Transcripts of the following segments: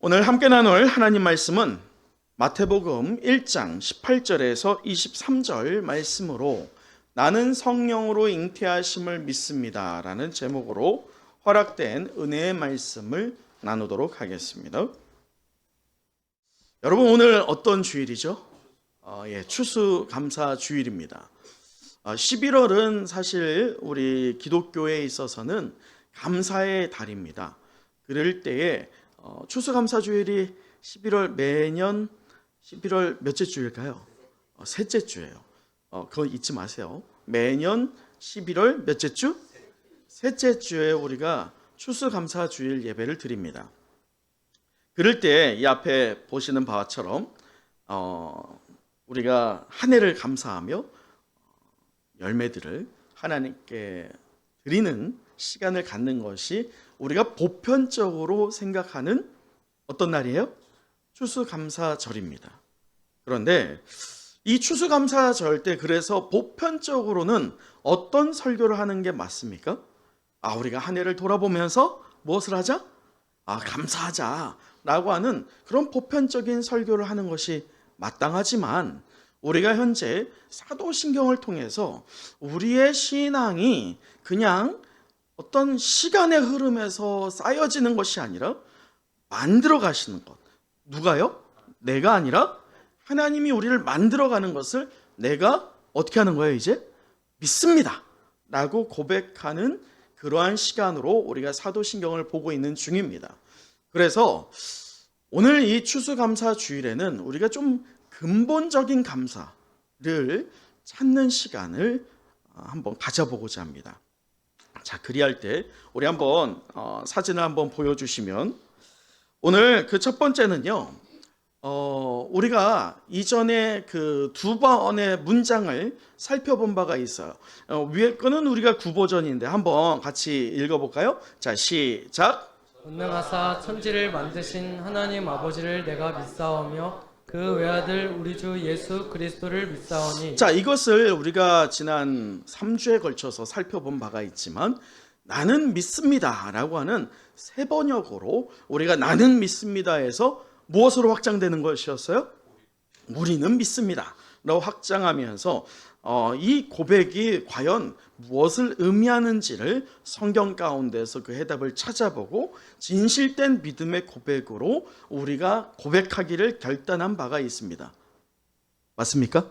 오늘 함께 나눌 하나님 말씀은 마태복음 1장 18절에서 23절 말씀으로 나는 성령으로 잉태하심을 믿습니다 라는 제목으로 허락된 은혜의 말씀을 나누도록 하겠습니다. 여러분, 오늘 어떤 주일이죠? 추수감사 주일입니다. 11월은 사실 우리 기독교에 있어서는 감사의 달입니다. 그럴 때에 추수감사주일이 11월 매년 11월 몇째 주일까요? 셋째 주예요. 그거 잊지 마세요. 매년 11월 몇째 주? 셋째 주에 우리가 추수감사주일 예배를 드립니다. 그럴 때 이 앞에 보시는 바처럼 우리가 한 해를 감사하며 열매들을 하나님께 드리는 시간을 갖는 것이 우리가 보편적으로 생각하는 어떤 날이에요? 추수감사절입니다. 그런데 이 추수감사절 때 그래서 보편적으로는 어떤 설교를 하는 게 맞습니까? 우리가 한 해를 돌아보면서 무엇을 하자? 감사하자 라고 하는 그런 보편적인 설교를 하는 것이 마땅하지만 우리가 현재 사도신경을 통해서 우리의 신앙이 그냥 어떤 시간의 흐름에서 쌓여지는 것이 아니라 만들어 가시는 것. 누가요? 내가 아니라 하나님이 우리를 만들어가는 것을 내가 어떻게 하는 거예요 이제? 믿습니다 라고 고백하는 그러한 시간으로 우리가 사도신경을 보고 있는 중입니다. 그래서 오늘 이 추수감사 주일에는 우리가 좀 근본적인 감사를 찾는 시간을 한번 가져보고자 합니다. 자, 그리할 때 우리 한번 사진을 한번 보여주시면 오늘 그 첫 번째는요. 우리가 이전에 그 두 번의 문장을 살펴본 바가 있어요. 위에 거는 우리가 구버전인데 한번 같이 읽어볼까요? 자, 시작. 전능하사 천지를 만드신 하나님 아버지를 내가 믿사오며 그 외아들 우리 주 예수 그리스도를 믿사오니. 자, 이것을 우리가 지난 3주에 걸쳐서 살펴본 바가 있지만 나는 믿습니다 라고 하는 세 번역으로 우리가 나는 믿습니다에서 무엇으로 확장되는 것이었어요? 우리는 믿습니다 라고 확장하면서 이 고백이 과연 무엇을 의미하는지를 성경 가운데서 그 해답을 찾아보고 진실된 믿음의 고백으로 우리가 고백하기를 결단한 바가 있습니다. 맞습니까?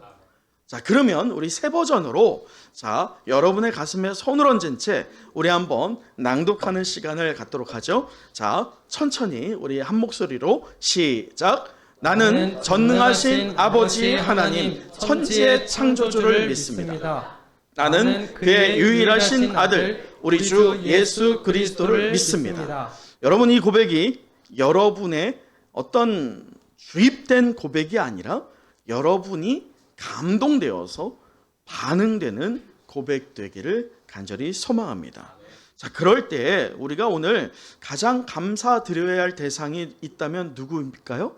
자, 그러면 우리 새 버전으로 자, 여러분의 가슴에 손을 얹은 채 우리 한번 낭독하는 시간을 갖도록 하죠. 자, 천천히 우리 한 목소리로 시작. 나는 전능하신 아버지 하나님 천지의 창조주를 믿습니다. 나는 그의 유일하신 아들 우리 주 예수 그리스도를 믿습니다. 여러분, 이 고백이 여러분의 어떤 주입된 고백이 아니라 여러분이 감동되어서 반응되는 고백되기를 간절히 소망합니다. 자, 그럴 때 우리가 오늘 가장 감사드려야 할 대상이 있다면 누구일까요?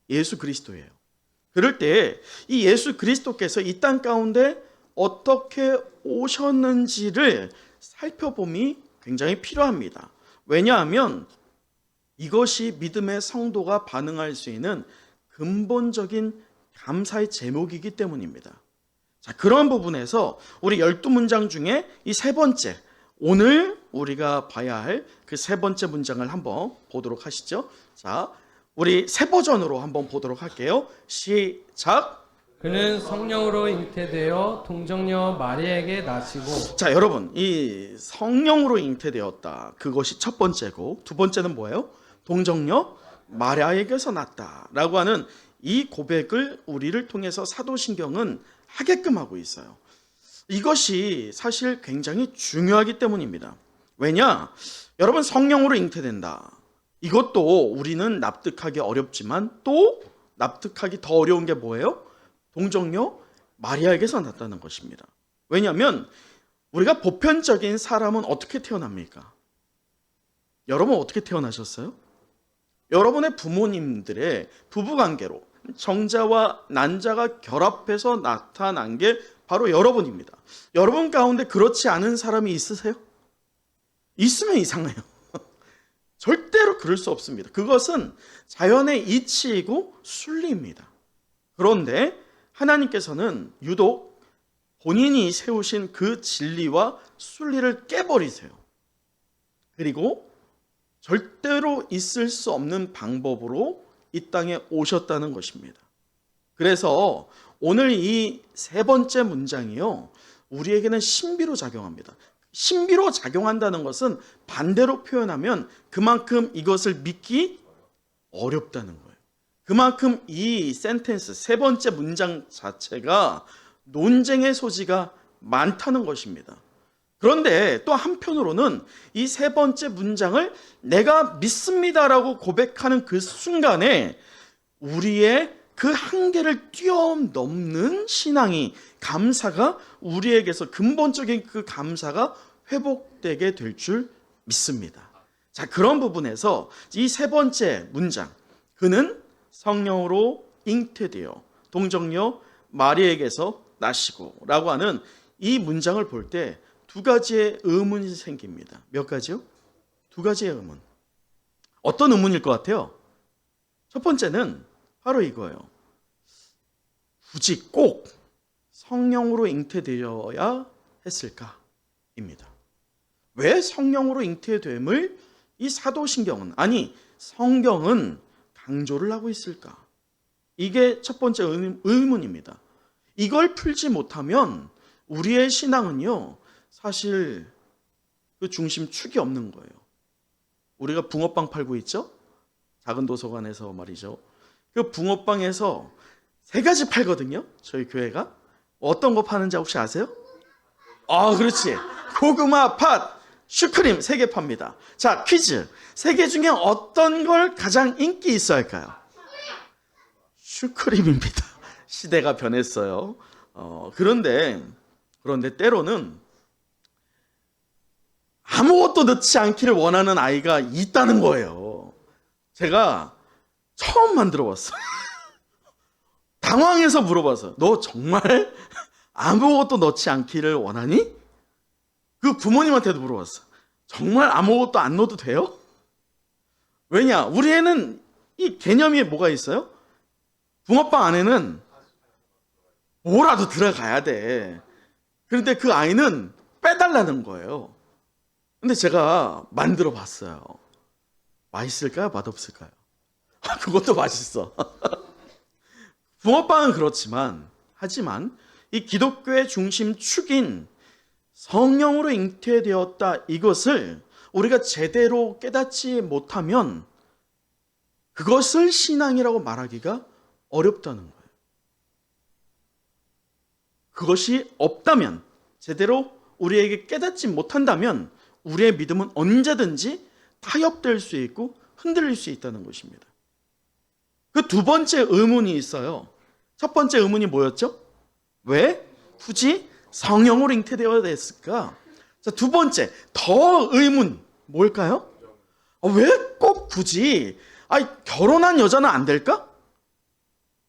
예수 그리스도예요. 그럴 때 이 예수 그리스도께서 이 땅 가운데 어떻게 오셨는지를 살펴봄이 굉장히 필요합니다. 왜냐하면 이것이 믿음의 성도가 반응할 수 있는 근본적인 감사의 제목이기 때문입니다. 자, 그런 부분에서 우리 12문장 중에 이 세 번째, 오늘 우리가 봐야 할 그 세 번째 문장을 한번 보도록 하시죠. 자, 우리 새 버전으로 한번 보도록 할게요. 시작. 그는 성령으로 잉태되어 동정녀 마리아에게 나시고. 자, 여러분, 이 성령으로 잉태되었다. 그것이 첫 번째고, 두 번째는 뭐예요? 동정녀 마리아에게서 났다라고 하는 이 고백을 우리를 통해서 사도신경은 하게끔 하고 있어요. 이것이 사실 굉장히 중요하기 때문입니다. 왜냐? 여러분, 성령으로 잉태된다. 이것도 우리는 납득하기 어렵지만 또 납득하기 더 어려운 게 뭐예요? 동정녀 마리아에게서 났다는 것입니다. 왜냐하면 우리가 보편적인 사람은 어떻게 태어납니까? 여러분 어떻게 태어나셨어요? 여러분의 부모님들의 부부관계로 정자와 난자가 결합해서 나타난 게 바로 여러분입니다. 여러분 가운데 그렇지 않은 사람이 있으세요? 있으면 이상해요. 절대로 그럴 수 없습니다. 그것은 자연의 이치이고 순리입니다. 그런데 하나님께서는 유독 본인이 세우신 그 진리와 순리를 깨버리세요. 그리고 절대로 있을 수 없는 방법으로 이 땅에 오셨다는 것입니다. 그래서 오늘 이 세 번째 문장이요, 우리에게는 신비로 작용합니다. 신비로 작용한다는 것은 반대로 표현하면 그만큼 이것을 믿기 어렵다는 거예요. 그만큼 이 센텐스, 세 번째 문장 자체가 논쟁의 소지가 많다는 것입니다. 그런데 또 한편으로는 이 세 번째 문장을 내가 믿습니다라고 고백하는 그 순간에 우리의 그 한계를 뛰어넘는 신앙이, 감사가 우리에게서 근본적인 그 감사가 회복되게 될 줄 믿습니다. 자, 그런 부분에서 이 세 번째 문장, 그는 성령으로 잉태되어 동정녀 마리에게서 나시고 라고 하는 이 문장을 볼 때 두 가지의 의문이 생깁니다. 몇 가지요? 두 가지의 의문. 어떤 의문일 것 같아요? 첫 번째는 바로 이거예요. 굳이 꼭 성령으로 잉태되어야 했을까입니다. 왜 성령으로 잉태됨을 이 사도신경은, 아니 성경은 강조를 하고 있을까? 이게 첫 번째 의문입니다. 이걸 풀지 못하면 우리의 신앙은요, 사실 그 중심 축이 없는 거예요. 우리가 붕어빵 팔고 있죠? 작은 도서관에서 말이죠. 그 붕어빵에서 세 가지 팔거든요. 저희 교회가. 어떤 거 파는지 혹시 아세요? 그렇지. 고구마, 팥, 슈크림 3개 팝니다. 자, 퀴즈. 3개 중에 어떤 걸 가장 인기 있어 할까요? 슈크림입니다. 시대가 변했어요. 그런데 때로는 아무것도 넣지 않기를 원하는 아이가 있다는 거예요. 제가 처음 만들어 봤어요. 당황해서 물어봐서, 너 정말 아무것도 넣지 않기를 원하니? 그 부모님한테도 물어봤어. 정말 아무것도 안 넣어도 돼요? 왜냐? 우리 애는 이 개념이 뭐가 있어요? 붕어빵 안에는 뭐라도 들어가야 돼. 그런데 그 아이는 빼달라는 거예요. 근데 제가 만들어 봤어요. 맛있을까요? 맛없을까요? 그것도 맛있어. 붕어빵은 그렇지만, 하지만 이 기독교의 중심 축인 성령으로 잉태되었다, 이것을 우리가 제대로 깨닫지 못하면 그것을 신앙이라고 말하기가 어렵다는 거예요. 그것이 없다면, 제대로 우리에게 깨닫지 못한다면 우리의 믿음은 언제든지 타협될 수 있고 흔들릴 수 있다는 것입니다. 그 두 번째 의문이 있어요. 첫 번째 의문이 뭐였죠? 왜 굳이 성령으로 잉태되어야 됐을까? 자, 두 번째, 더 의문 뭘까요? 왜 꼭 굳이 결혼한 여자는 안 될까?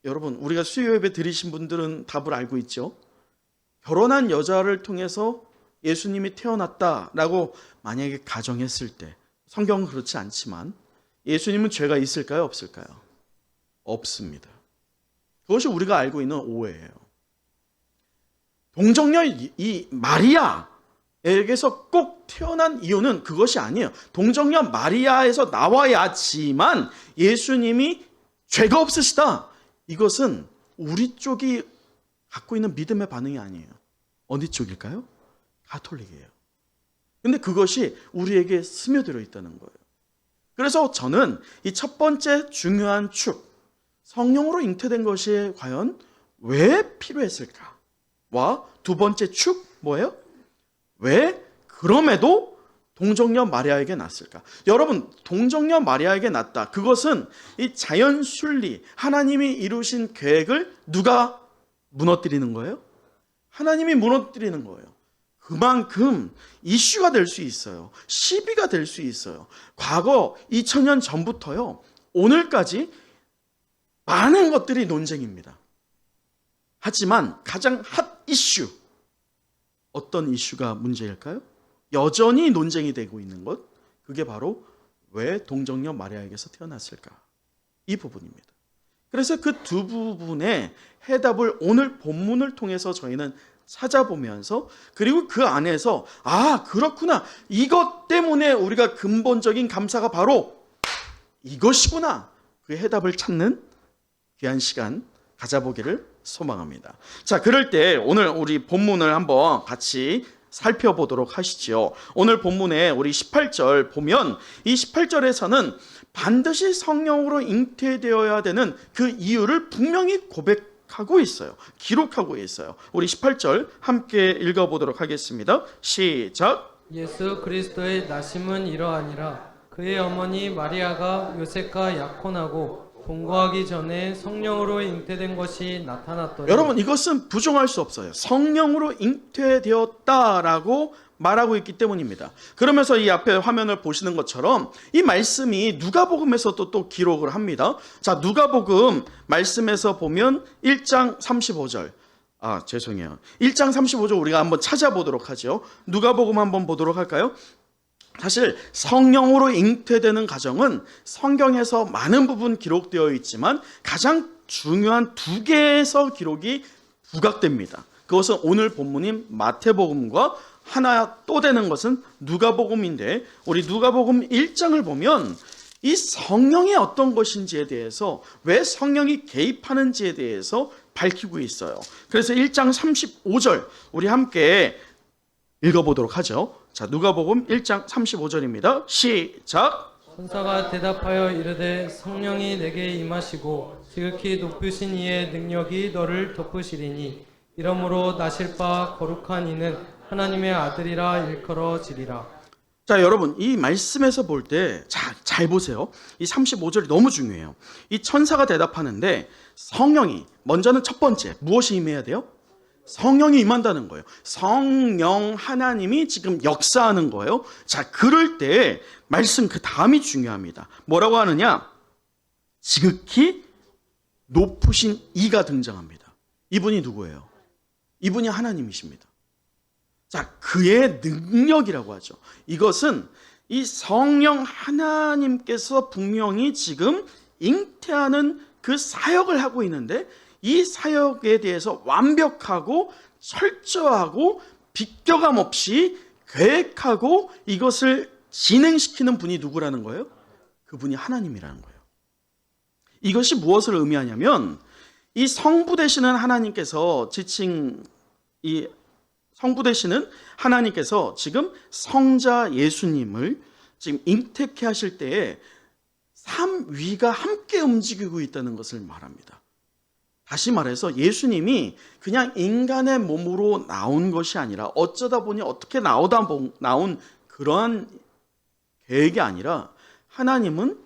여러분, 우리가 수요 예배 드리신 분들은 답을 알고 있죠. 결혼한 여자를 통해서 예수님이 태어났다라고 만약에 가정했을 때, 성경은 그렇지 않지만 예수님은 죄가 있을까요? 없을까요? 없습니다. 그것이 우리가 알고 있는 오해예요. 동정녀 이 마리아에게서 꼭 태어난 이유는 그것이 아니에요. 동정녀 마리아에서 나와야지만 예수님이 죄가 없으시다, 이것은 우리 쪽이 갖고 있는 믿음의 반응이 아니에요. 어디 쪽일까요? 가톨릭이에요. 근데 그것이 우리에게 스며들어 있다는 거예요. 그래서 저는 이 첫 번째 중요한 축, 성령으로 잉태된 것이 과연 왜 필요했을까와 두 번째 축, 뭐예요? 왜 그럼에도 동정녀 마리아에게 났을까? 여러분, 동정녀 마리아에게 났다, 그것은 이 자연 순리, 하나님이 이루신 계획을 누가 무너뜨리는 거예요? 하나님이 무너뜨리는 거예요. 그만큼 이슈가 될 수 있어요. 시비가 될 수 있어요. 과거 2000년 전부터요, 오늘까지 많은 것들이 논쟁입니다. 하지만 가장 핫 이슈, 어떤 이슈가 문제일까요? 여전히 논쟁이 되고 있는 것, 그게 바로 왜 동정녀 마리아에게서 태어났을까? 이 부분입니다. 그래서 그 두 부분의 해답을 오늘 본문을 통해서 저희는 찾아보면서, 그리고 그 안에서 그렇구나, 이것 때문에 우리가 근본적인 감사가 바로 이것이구나, 그 해답을 찾는 귀한 시간 가져보기를 소망합니다. 자, 그럴 때 오늘 우리 본문을 한번 같이 살펴보도록 하시죠. 오늘 본문에 우리 18절 보면, 이 18절에서는 반드시 성령으로 잉태되어야 되는 그 이유를 분명히 고백하고 있어요. 기록하고 있어요. 우리 18절 함께 읽어보도록 하겠습니다. 시작. 예수 그리스도의 나심은 이러하니라. 그의 어머니 마리아가 요셉과 약혼하고 동거하기 전에 성령으로 잉태된 것이 나타났더니. 여러분, 이것은 부정할 수 없어요. 성령으로 잉태되었다라고 말하고 있기 때문입니다. 그러면서 이 앞에 화면을 보시는 것처럼 이 말씀이 누가복음에서도 또 기록을 합니다. 자, 누가복음 말씀에서 보면 1장 35절. 죄송해요. 1장 35절 우리가 한번 찾아보도록 하죠. 누가복음 한번 보도록 할까요? 사실 성령으로 잉태되는 가정은 성경에서 많은 부분 기록되어 있지만 가장 중요한 두 개에서 기록이 부각됩니다. 그것은 오늘 본문인 마태복음과 하나 또 되는 것은 누가복음인데, 우리 누가복음 1장을 보면 이 성령이 어떤 것인지에 대해서, 왜 성령이 개입하는지에 대해서 밝히고 있어요. 그래서 1장 35절 우리 함께 읽어보도록 하죠. 자, 누가복음 1장 35절입니다. 시작. 천사가 대답하여 이르되 성령이 내게 임하시고 지극히 높으신 이의 능력이 너를 덮으시리니 이러므로 나실 바 거룩한 이는 하나님의 아들이라 일컬어지리라. 자, 여러분, 이 말씀에서 볼 때 잘 보세요. 이 35절이 너무 중요해요. 이 천사가 대답하는데 성령이, 먼저는 첫 번째 무엇이 임해야 돼요? 성령이 임한다는 거예요. 성령 하나님이 지금 역사하는 거예요. 자, 그럴 때 말씀 그 다음이 중요합니다. 뭐라고 하느냐? 지극히 높으신 이가 등장합니다. 이분이 누구예요? 이분이 하나님이십니다. 자, 그의 능력이라고 하죠. 이것은 이 성령 하나님께서 분명히 지금 잉태하는 그 사역을 하고 있는데, 이 사역에 대해서 완벽하고 철저하고 비껴감 없이 계획하고 이것을 진행시키는 분이 누구라는 거예요? 그분이 하나님이라는 거예요. 이것이 무엇을 의미하냐면, 이 성부 되시는 하나님께서 성부 되시는 하나님께서 지금 성자 예수님을 지금 잉태케 하실 때에 삼위가 함께 움직이고 있다는 것을 말합니다. 다시 말해서 예수님이 그냥 인간의 몸으로 나온 것이 아니라, 어쩌다 보니 어떻게 나온 그러한 계획이 아니라, 하나님은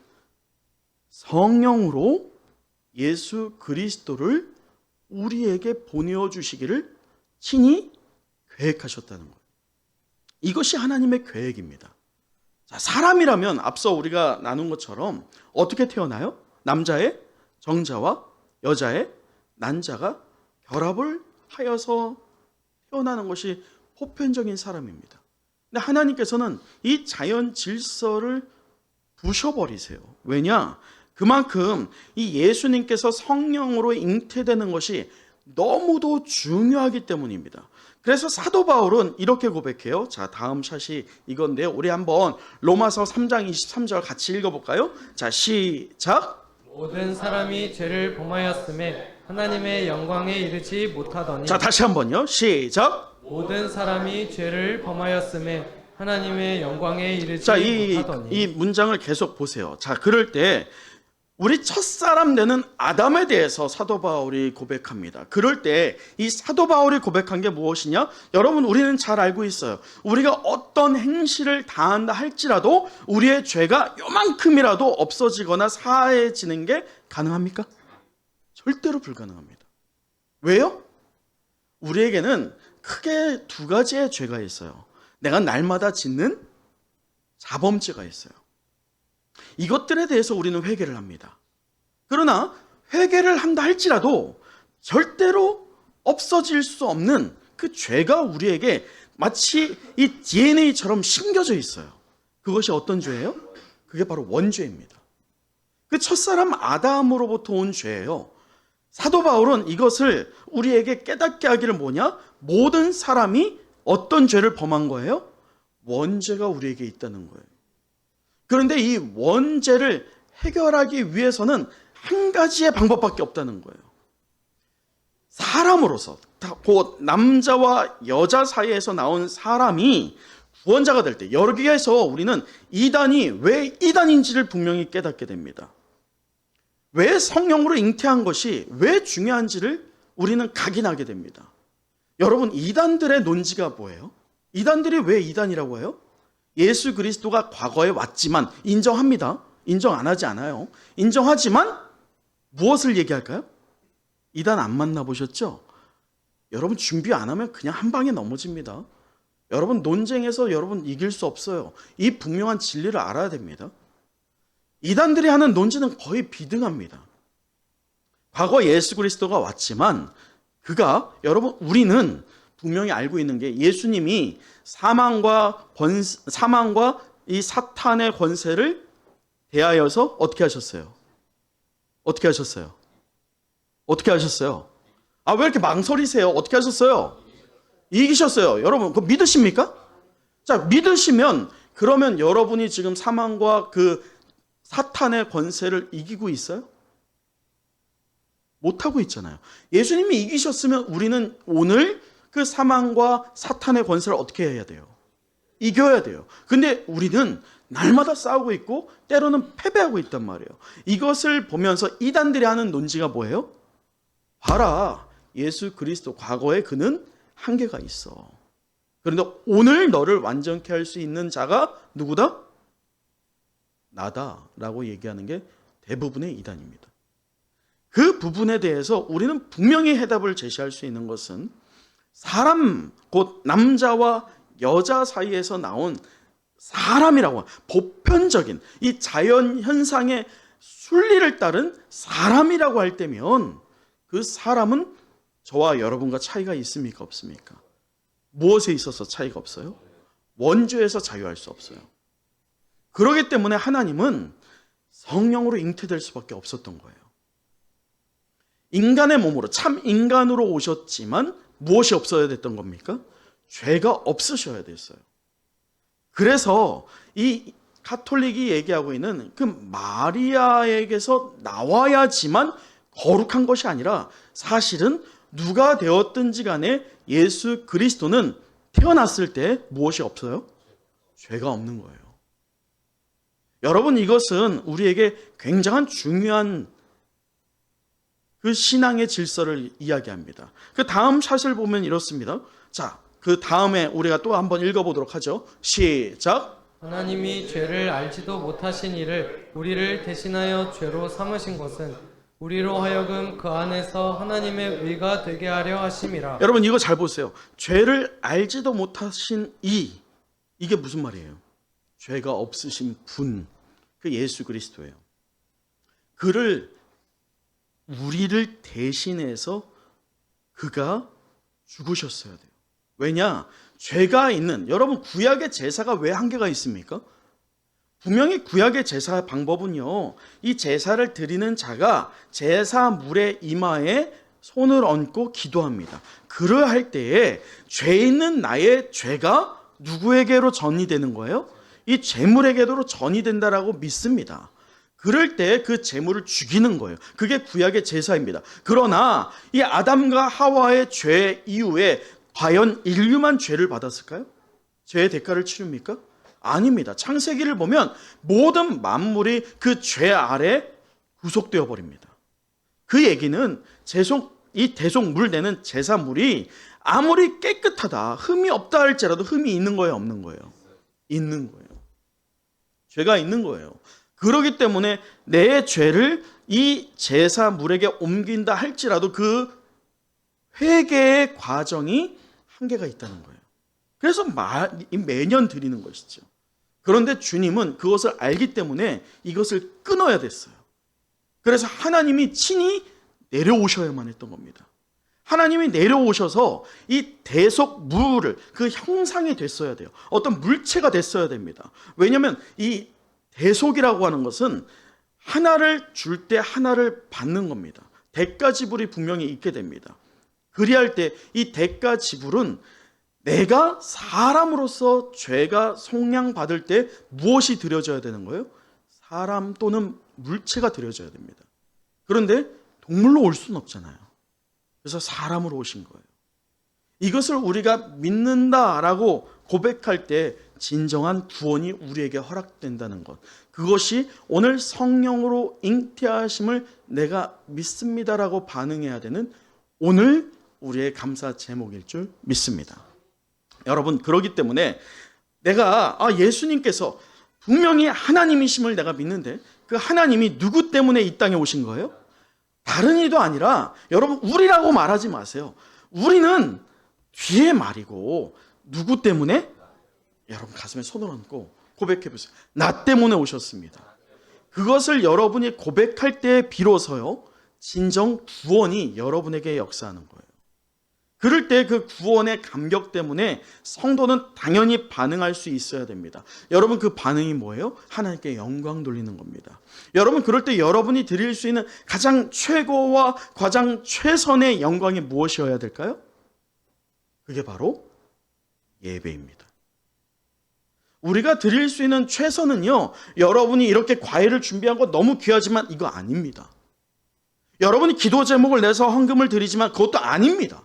성령으로 예수 그리스도를 우리에게 보내어 주시기를 친히 계획하셨다는 거예요. 이것이 하나님의 계획입니다. 자, 사람이라면 앞서 우리가 나눈 것처럼 어떻게 태어나요? 남자의 정자와 여자의 난자가 결합을 하여서 태어나는 것이 보편적인 사람입니다. 근데 하나님께서는 이 자연 질서를 부셔버리세요. 왜냐? 그만큼 이 예수님께서 성령으로 잉태되는 것이 너무도 중요하기 때문입니다. 그래서 사도 바울은 이렇게 고백해요. 자, 다음 샷이 이건데요. 우리 한번 로마서 3장 23절 같이 읽어볼까요? 자, 시작. 모든 사람이 죄를 범하였음에 하나님의 영광에 이르지 못하더니. 자, 다시 한번요. 시작. 모든 사람이 죄를 범하였음에 하나님의 영광에 이르지 자, 못하더니. 이 문장을 계속 보세요. 자, 그럴 때 우리 첫사람 되는 아담에 대해서 사도 바울이 고백합니다. 그럴 때 이 사도 바울이 고백한 게 무엇이냐? 여러분, 우리는 잘 알고 있어요. 우리가 어떤 행실을 다한다 할지라도 우리의 죄가 요만큼이라도 없어지거나 사해지는 게 가능합니까? 절대로 불가능합니다. 왜요? 우리에게는 크게 두 가지의 죄가 있어요. 내가 날마다 짓는 자범죄가 있어요. 이것들에 대해서 우리는 회개를 합니다. 그러나 회개를 한다 할지라도 절대로 없어질 수 없는 그 죄가 우리에게 마치 이 DNA처럼 심겨져 있어요. 그것이 어떤 죄예요? 그게 바로 원죄입니다. 그 첫사람 아담으로부터 온 죄예요. 사도 바울은 이것을 우리에게 깨닫게 하기를 뭐냐? 모든 사람이 어떤 죄를 범한 거예요? 원죄가 우리에게 있다는 거예요. 그런데 이 원죄를 해결하기 위해서는 한 가지의 방법밖에 없다는 거예요. 사람으로서, 곧 남자와 여자 사이에서 나온 사람이 구원자가 될 때, 여기에서 우리는 이단이 왜 이단인지를 분명히 깨닫게 됩니다. 왜 성령으로 잉태한 것이 왜 중요한지를 우리는 각인하게 됩니다. 여러분, 이단들의 논지가 뭐예요? 이단들이 왜 이단이라고 해요? 예수 그리스도가 과거에 왔지만 인정합니다. 인정 안 하지 않아요. 인정하지만 무엇을 얘기할까요? 이단 안 만나보셨죠? 여러분 준비 안 하면 그냥 한 방에 넘어집니다. 여러분 논쟁에서 여러분 이길 수 없어요. 이 분명한 진리를 알아야 됩니다. 이단들이 하는 논지는 거의 비등합니다. 과거 예수 그리스도가 왔지만 여러분 우리는 분명히 알고 있는 게 예수님이 사망과 이 사탄의 권세를 대하여서 어떻게 하셨어요? 어떻게 하셨어요? 어떻게 하셨어요? 왜 이렇게 망설이세요? 어떻게 하셨어요? 이기셨어요. 여러분, 그거 믿으십니까? 자, 믿으시면 그러면 여러분이 지금 사망과 그 사탄의 권세를 이기고 있어요? 못하고 있잖아요. 예수님이 이기셨으면 우리는 오늘 그 사망과 사탄의 권세를 어떻게 해야 돼요? 이겨야 돼요. 근데 우리는 날마다 싸우고 있고 때로는 패배하고 있단 말이에요. 이것을 보면서 이단들이 하는 논지가 뭐예요? 봐라, 예수 그리스도 과거에 그는 한계가 있어. 그런데 오늘 너를 완전케 할 수 있는 자가 누구다? 나다라고 얘기하는 게 대부분의 이단입니다. 그 부분에 대해서 우리는 분명히 해답을 제시할 수 있는 것은 사람, 곧 남자와 여자 사이에서 나온 사람이라고, 보편적인 이 자연 현상의 순리를 따른 사람이라고 할 때면 그 사람은 저와 여러분과 차이가 있습니까? 없습니까? 무엇에 있어서 차이가 없어요? 원죄에서 자유할 수 없어요. 그렇기 때문에 하나님은 성령으로 잉태될 수밖에 없었던 거예요. 인간의 몸으로, 참 인간으로 오셨지만 무엇이 없어야 됐던 겁니까? 죄가 없으셔야 됐어요. 그래서 이 가톨릭이 얘기하고 있는 그 마리아에게서 나와야지만 거룩한 것이 아니라 사실은 누가 되었든지 간에 예수 그리스도는 태어났을 때 무엇이 없어요? 죄가 없는 거예요. 여러분, 이것은 우리에게 굉장한 중요한 그 신앙의 질서를 이야기합니다. 그 다음 샷을 보면 이렇습니다. 자, 그 다음에 우리가 또 한번 읽어보도록 하죠. 시작. 하나님이 죄를 알지도 못하신 이를 우리를 대신하여 죄로 삼으신 것은 우리로 하여금 그 안에서 하나님의 의가 되게 하려 하심이라. 여러분 이거 잘 보세요. 죄를 알지도 못하신 이게 무슨 말이에요? 죄가 없으신 분, 그 예수 그리스도예요. 그를 우리를 대신해서 그가 죽으셨어야 돼요. 왜냐? 죄가 있는, 여러분 구약의 제사가 왜 한계가 있습니까? 분명히 구약의 제사 방법은요, 이 제사를 드리는 자가 제사물의 이마에 손을 얹고 기도합니다. 그러할 때에 죄 있는 나의 죄가 누구에게로 전이 되는 거예요? 이 제물에게로 전이 된다라고 믿습니다. 그럴 때 그 제물을 죽이는 거예요. 그게 구약의 제사입니다. 그러나 이 아담과 하와의 죄 이후에 과연 인류만 죄를 받았을까요? 죄의 대가를 치릅니까? 아닙니다. 창세기를 보면 모든 만물이 그 죄 아래 구속되어 버립니다. 그 얘기는 이 대속물 내는 제사물이 아무리 깨끗하다, 흠이 없다 할지라도 흠이 있는 거예요, 없는 거예요? 있는 거예요. 죄가 있는 거예요. 그렇기 때문에 내 죄를 이 제사물에게 옮긴다 할지라도 그 회개의 과정이 한계가 있다는 거예요. 그래서 매년 드리는 것이죠. 그런데 주님은 그것을 알기 때문에 이것을 끊어야 됐어요. 그래서 하나님이 친히 내려오셔야만 했던 겁니다. 하나님이 내려오셔서 이 대속물을 그 형상이 됐어야 돼요. 어떤 물체가 됐어야 됩니다. 왜냐하면 이 대속이라고 하는 것은 하나를 줄 때 하나를 받는 겁니다. 대가 지불이 분명히 있게 됩니다. 그리할 때 이 대가 지불은 내가 사람으로서 죄가 속량받을 때 무엇이 드려져야 되는 거예요? 사람 또는 물체가 드려져야 됩니다. 그런데 동물로 올 수는 없잖아요. 그래서 사람으로 오신 거예요. 이것을 우리가 믿는다라고 고백할 때 진정한 구원이 우리에게 허락된다는 것. 그것이 오늘 성령으로 잉태하심을 내가 믿습니다라고 반응해야 되는 오늘 우리의 감사 제목일 줄 믿습니다. 여러분, 그렇기 때문에 내가 예수님께서 분명히 하나님이심을 내가 믿는데 그 하나님이 누구 때문에 이 땅에 오신 거예요? 다른 이도 아니라 여러분 우리라고 말하지 마세요. 우리는 뒤에 말이고 누구 때문에? 여러분 가슴에 손을 얹고 고백해 보세요. 나 때문에 오셨습니다. 그것을 여러분이 고백할 때 비로소요 진정 구원이 여러분에게 역사하는 거예요. 그럴 때 그 구원의 감격 때문에 성도는 당연히 반응할 수 있어야 됩니다. 여러분 그 반응이 뭐예요? 하나님께 영광 돌리는 겁니다. 여러분 그럴 때 여러분이 드릴 수 있는 가장 최고와 가장 최선의 영광이 무엇이어야 될까요? 그게 바로 예배입니다. 우리가 드릴 수 있는 최선은요, 여러분이 이렇게 과일을 준비한 거 너무 귀하지만 이거 아닙니다. 여러분이 기도 제목을 내서 헌금을 드리지만 그것도 아닙니다.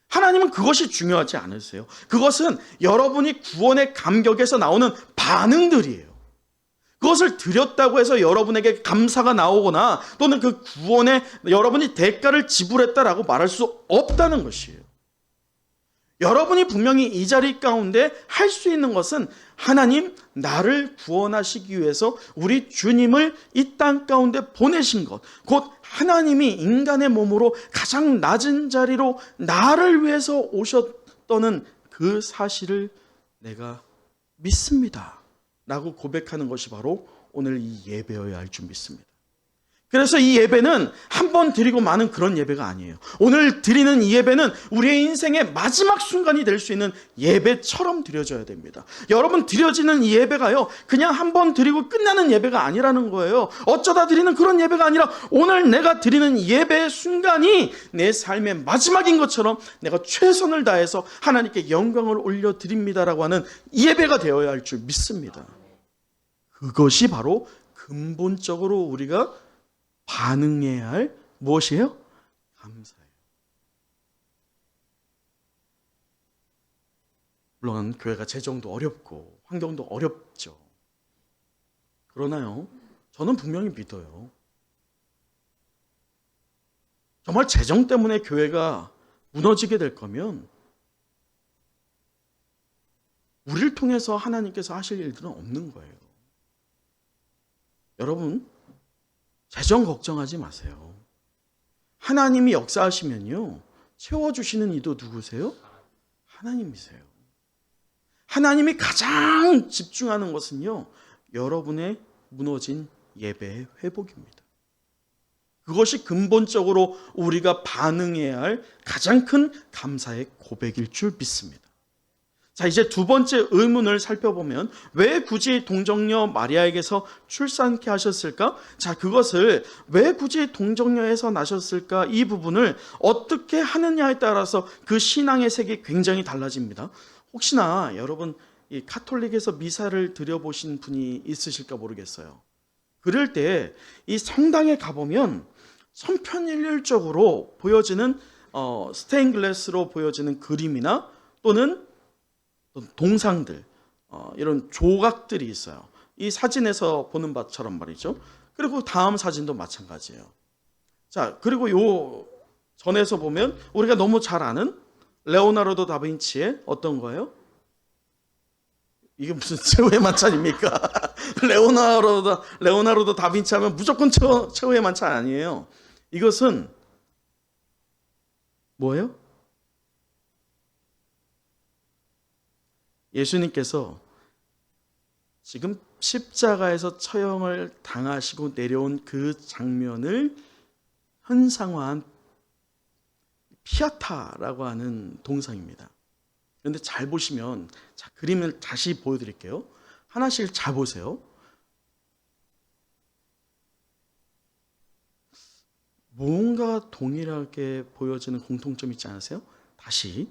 하나님은 그것이 중요하지 않으세요. 그것은 여러분이 구원의 감격에서 나오는 반응들이에요. 그것을 드렸다고 해서 여러분에게 감사가 나오거나 또는 그 구원에 여러분이 대가를 지불했다라고 말할 수 없다는 것이에요. 여러분이 분명히 이 자리 가운데 할 수 있는 것은 하나님 나를 구원하시기 위해서 우리 주님을 이 땅 가운데 보내신 것, 곧 하나님이 인간의 몸으로 가장 낮은 자리로 나를 위해서 오셨다는 그 사실을 내가 믿습니다 라고 고백하는 것이 바로 오늘 이 예배여야 할 줄 믿습니다. 그래서 이 예배는 한 번 드리고 마는 그런 예배가 아니에요. 오늘 드리는 이 예배는 우리의 인생의 마지막 순간이 될 수 있는 예배처럼 드려져야 됩니다. 여러분 드려지는 이 예배가요 그냥 한 번 드리고 끝나는 예배가 아니라는 거예요. 어쩌다 드리는 그런 예배가 아니라 오늘 내가 드리는 예배의 순간이 내 삶의 마지막인 것처럼 내가 최선을 다해서 하나님께 영광을 올려드립니다라고 하는 이 예배가 되어야 할 줄 믿습니다. 그것이 바로 근본적으로 우리가 반응해야 할 무엇이에요? 감사예요. 물론 교회가 재정도 어렵고 환경도 어렵죠. 그러나요, 저는 분명히 믿어요. 정말 재정 때문에 교회가 무너지게 될 거면 우리를 통해서 하나님께서 하실 일들은 없는 거예요. 여러분 재정 걱정하지 마세요. 하나님이 역사하시면요 채워주시는 이도 누구세요? 하나님이세요. 하나님이 가장 집중하는 것은요 여러분의 무너진 예배의 회복입니다. 그것이 근본적으로 우리가 반응해야 할 가장 큰 감사의 고백일 줄 믿습니다. 자, 이제 두 번째 의문을 살펴보면 왜 굳이 동정녀 마리아에게서 출산케 하셨을까? 자, 그것을 왜 굳이 동정녀에서 나셨을까? 이 부분을 어떻게 하느냐에 따라서 그 신앙의 색이 굉장히 달라집니다. 혹시나 여러분 이 카톨릭에서 미사를 드려보신 분이 있으실까 모르겠어요. 그럴 때 이 성당에 가보면 선편일률적으로 보여지는 스테인글라스로 보여지는 그림이나 또는 동상들, 이런 조각들이 있어요. 이 사진에서 보는 바처럼 말이죠. 그리고 다음 사진도 마찬가지예요. 자, 그리고 요 전에서 보면 우리가 너무 잘 아는 레오나르도 다빈치의 어떤 거예요? 이게 무슨 최후의 만찬입니까? 레오나르도 다빈치 하면 무조건 최후의 만찬 아니에요. 이것은 뭐예요? 예수님께서 지금 십자가에서 처형을 당하시고 내려온 그 장면을 현상화한 피아타라고 하는 동상입니다. 그런데 잘 보시면, 자, 그림을 다시 보여드릴게요. 하나씩 잘 보세요. 뭔가 동일하게 보여지는 공통점이 있지 않으세요? 다시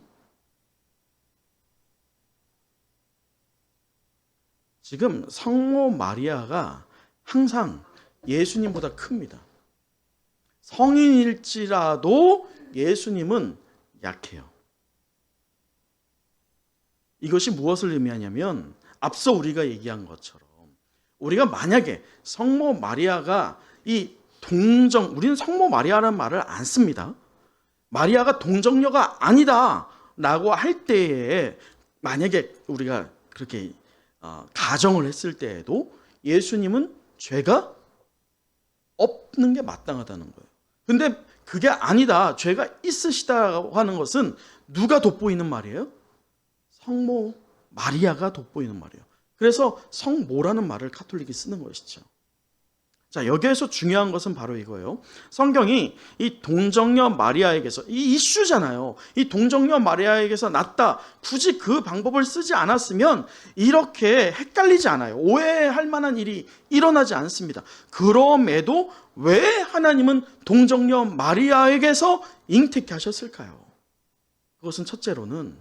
지금 성모 마리아가 항상 예수님보다 큽니다. 성인일지라도 예수님은 약해요. 이것이 무엇을 의미하냐면 앞서 우리가 얘기한 것처럼 우리가 만약에 성모 마리아가 우리는 성모 마리아라는 말을 안 씁니다. 마리아가 동정녀가 아니다라고 할 때에 만약에 우리가 그렇게 가정을 했을 때에도 예수님은 죄가 없는 게 마땅하다는 거예요. 근데 그게 아니다. 죄가 있으시다고 하는 것은 누가 돋보이는 말이에요? 성모 마리아가 돋보이는 말이에요. 그래서 성모라는 말을 카톨릭이 쓰는 것이죠. 자, 여기에서 중요한 것은 바로 이거예요. 성경이 이 동정녀 마리아에게서, 이 이슈잖아요. 이 동정녀 마리아에게서 낳다, 굳이 그 방법을 쓰지 않았으면 이렇게 헷갈리지 않아요. 오해할 만한 일이 일어나지 않습니다. 그럼에도 왜 하나님은 동정녀 마리아에게서 잉태케 하셨을까요? 그것은 첫째로는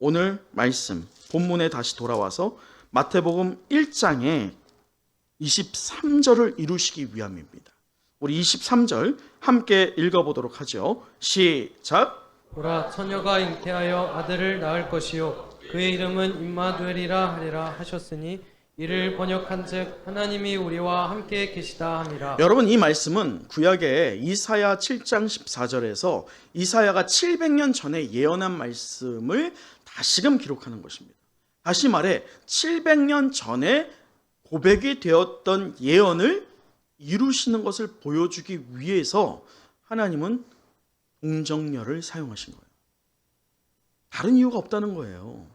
오늘 말씀, 본문에 다시 돌아와서 마태복음 1장에 23절을 이루시기 위함입니다. 우리 23절 함께 읽어보도록 하죠. 시작. 보라, 처녀가 잉태하여 아들을 낳을 것이요 그의 이름은 임마누엘이라 하리라 하셨으니 이를 번역한즉 하나님이 우리와 함께 계시다 함이라. 여러분, 이 말씀은 구약의 이사야 7장 14절에서 이사야가 700년 전에 예언한 말씀을 다시금 기록하는 것입니다. 다시 말해 700년 전에 고백이 되었던 예언을 이루시는 것을 보여주기 위해서 하나님은 동정녀를 사용하신 거예요. 다른 이유가 없다는 거예요.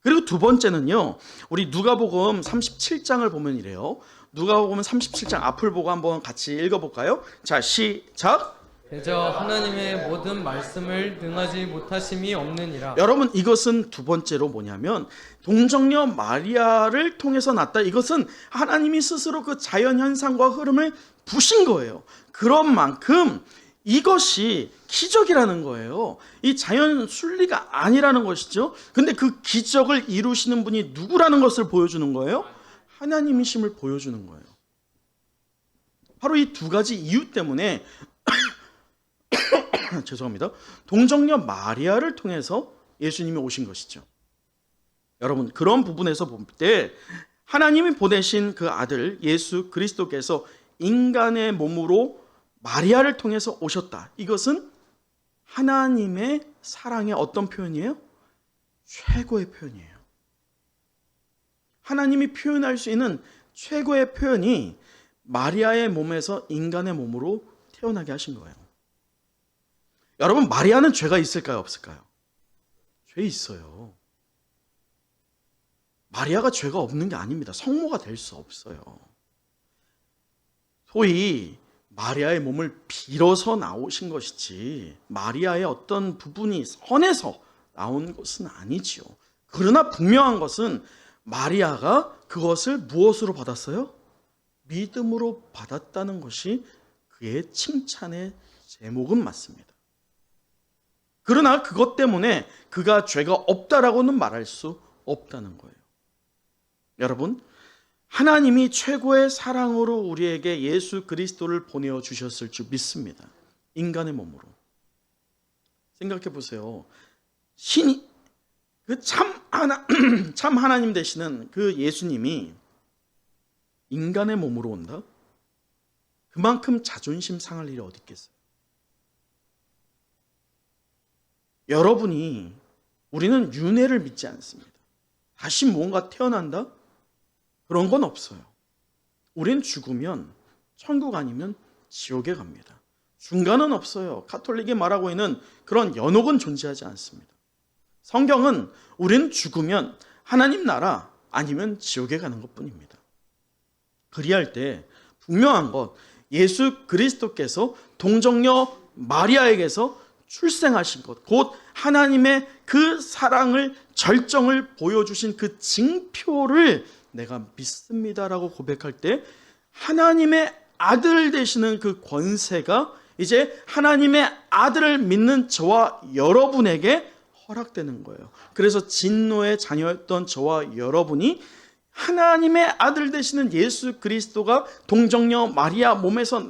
그리고 두 번째는요, 우리 누가복음 37장을 보면 이래요. 누가복음 37장 앞을 보고 한번 같이 읽어볼까요? 자, 시작. 대저 하나님의 모든 말씀을 능하지 못하심이 없느니라. 여러분, 이것은 두 번째로 뭐냐면 동정녀 마리아를 통해서 났다. 이것은 하나님이 스스로 그 자연현상과 흐름을 부신 거예요. 그런 만큼 이것이 기적이라는 거예요. 이 자연 순리가 아니라는 것이죠. 근데 그 기적을 이루시는 분이 누구라는 것을 보여주는 거예요? 하나님이심을 보여주는 거예요. 바로 이 두 가지 이유 때문에 죄송합니다. 동정녀 마리아를 통해서 예수님이 오신 것이죠. 여러분, 그런 부분에서 볼 때 하나님이 보내신 그 아들 예수 그리스도께서 인간의 몸으로 마리아를 통해서 오셨다. 이것은 하나님의 사랑의 어떤 표현이에요? 최고의 표현이에요. 하나님이 표현할 수 있는 최고의 표현이 마리아의 몸에서 인간의 몸으로 태어나게 하신 거예요. 여러분, 마리아는 죄가 있을까요, 없을까요? 죄 있어요. 마리아가 죄가 없는 게 아닙니다. 성모가 될 수 없어요. 소위 마리아의 몸을 빌어서 나오신 것이지 마리아의 어떤 부분이 선해서 나온 것은 아니지요. 그러나 분명한 것은 마리아가 그것을 무엇으로 받았어요? 믿음으로 받았다는 것이 그의 칭찬의 제목은 맞습니다. 그러나 그것 때문에 그가 죄가 없다라고는 말할 수 없다는 거예요. 여러분, 하나님이 최고의 사랑으로 우리에게 예수 그리스도를 보내어 주셨을 줄 믿습니다. 인간의 몸으로. 생각해 보세요. 신이 참 하나님 되시는 그 예수님이 인간의 몸으로 온다? 그만큼 자존심 상할 일이 어디 있겠어요? 여러분이, 우리는 윤회를 믿지 않습니다. 다시 뭔가 태어난다? 그런 건 없어요. 우린 죽으면 천국 아니면 지옥에 갑니다. 중간은 없어요. 가톨릭이 말하고 있는 그런 연옥은 존재하지 않습니다. 성경은 우린 죽으면 하나님 나라 아니면 지옥에 가는 것뿐입니다. 그리할 때 분명한 것, 예수 그리스도께서 동정녀 마리아에게서 출생하신 것, 곧 하나님의 그 사랑을, 절정을 보여주신 그 징표를 내가 믿습니다라고 고백할 때 하나님의 아들 되시는 그 권세가 이제 하나님의 아들을 믿는 저와 여러분에게 허락되는 거예요. 그래서 진노의 자녀였던 저와 여러분이 하나님의 아들 되시는 예수 그리스도가 동정녀 마리아 몸에서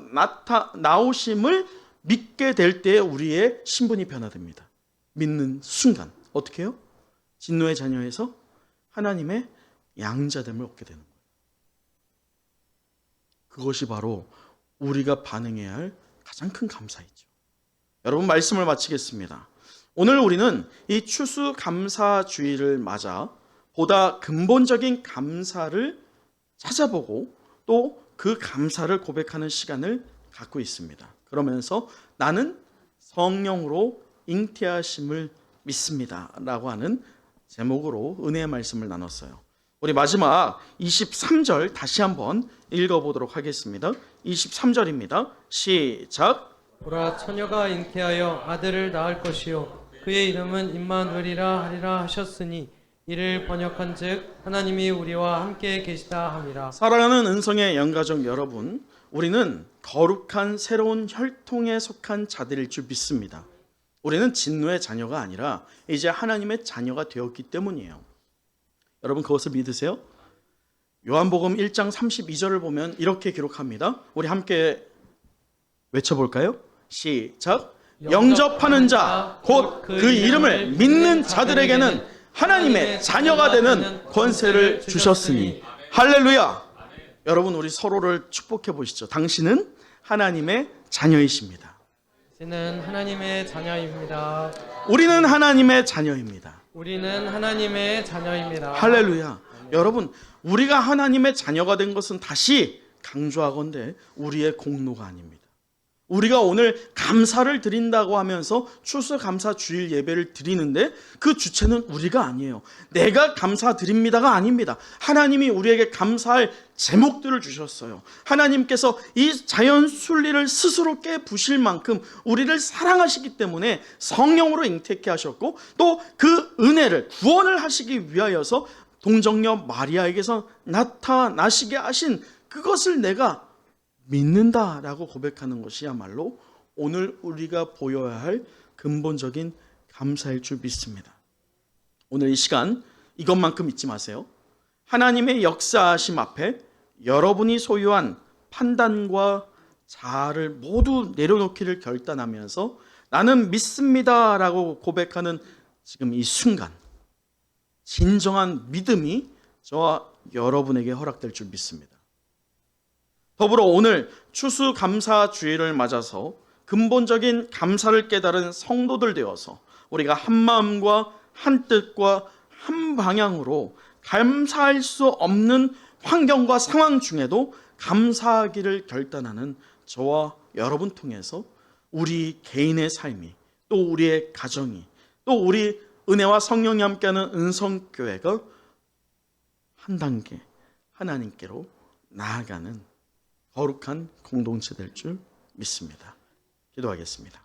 나오심을 믿게 될 때 우리의 신분이 변화됩니다. 믿는 순간 어떻게 해요? 진노의 자녀에서 하나님의 양자됨을 얻게 되는 거예요. 그것이 바로 우리가 반응해야 할 가장 큰 감사이죠. 여러분, 말씀을 마치겠습니다. 오늘 우리는 이 추수감사주의를 맞아 보다 근본적인 감사를 찾아보고 또 그 감사를 고백하는 시간을 갖고 있습니다. 그러면서 나는 성령으로 잉태하심을 믿습니다 라고 하는 제목으로 은혜의 말씀을 나눴어요. 우리 마지막 23절 다시 한번 읽어보도록 하겠습니다. 23절입니다. 시작. 보라, 처녀가 잉태하여 아들을 낳을 것이요 그의 이름은 임마누엘이라 하리라 하셨으니 이를 번역한즉 하나님이 우리와 함께 계시다 함이라. 사랑하는 은성의 영가족 여러분, 우리는 거룩한 새로운 혈통에 속한 자들일 줄 믿습니다. 우리는 진노의 자녀가 아니라 이제 하나님의 자녀가 되었기 때문이에요. 여러분, 그것을 믿으세요? 요한복음 1장 32절을 보면 이렇게 기록합니다. 우리 함께 외쳐볼까요? 시작. 영접하는 자, 곧 그 이름을 믿는 자들에게는 하나님의 자녀가 되는 권세를 주셨으니. 할렐루야. 여러분, 우리 서로를 축복해 보시죠. 당신은 하나님의 자녀이십니다. 이제는 하나님의 자녀입니다. 우리는 하나님의 자녀입니다. 우리는 하나님의 자녀입니다. 할렐루야. 여러분, 우리가 하나님의 자녀가 된 것은 다시 강조하건대 우리의 공로가 아닙니다. 우리가 오늘 감사를 드린다고 하면서 추수감사 주일 예배를 드리는데 그 주체는 우리가 아니에요. 내가 감사드립니다가 아닙니다. 하나님이 우리에게 감사할 제목들을 주셨어요. 하나님께서 이 자연 순리를 스스로 깨부실 만큼 우리를 사랑하시기 때문에 성령으로 잉태케 하셨고 또 그 은혜를 구원을 하시기 위하여서 동정녀 마리아에게서 나타나시게 하신 그것을 내가 믿는다라고 고백하는 것이야말로 오늘 우리가 보여야 할 근본적인 감사일 줄 믿습니다. 오늘 이 시간 이것만큼 잊지 마세요. 하나님의 역사하심 앞에 여러분이 소유한 판단과 자아를 모두 내려놓기를 결단하면서 나는 믿습니다라고 고백하는 지금 이 순간 진정한 믿음이 저와 여러분에게 허락될 줄 믿습니다. 더불어 오늘 추수감사주의를 맞아서 근본적인 감사를 깨달은 성도들 되어서 우리가 한 마음과 한 뜻과 한 방향으로 감사할 수 없는 환경과 상황 중에도 감사하기를 결단하는 저와 여러분 통해서 우리 개인의 삶이 또 우리의 가정이 또 우리 은혜와 성령이 함께하는 은성교회가 한 단계 하나님께로 나아가는 거룩한 공동체 될 줄 믿습니다. 기도하겠습니다.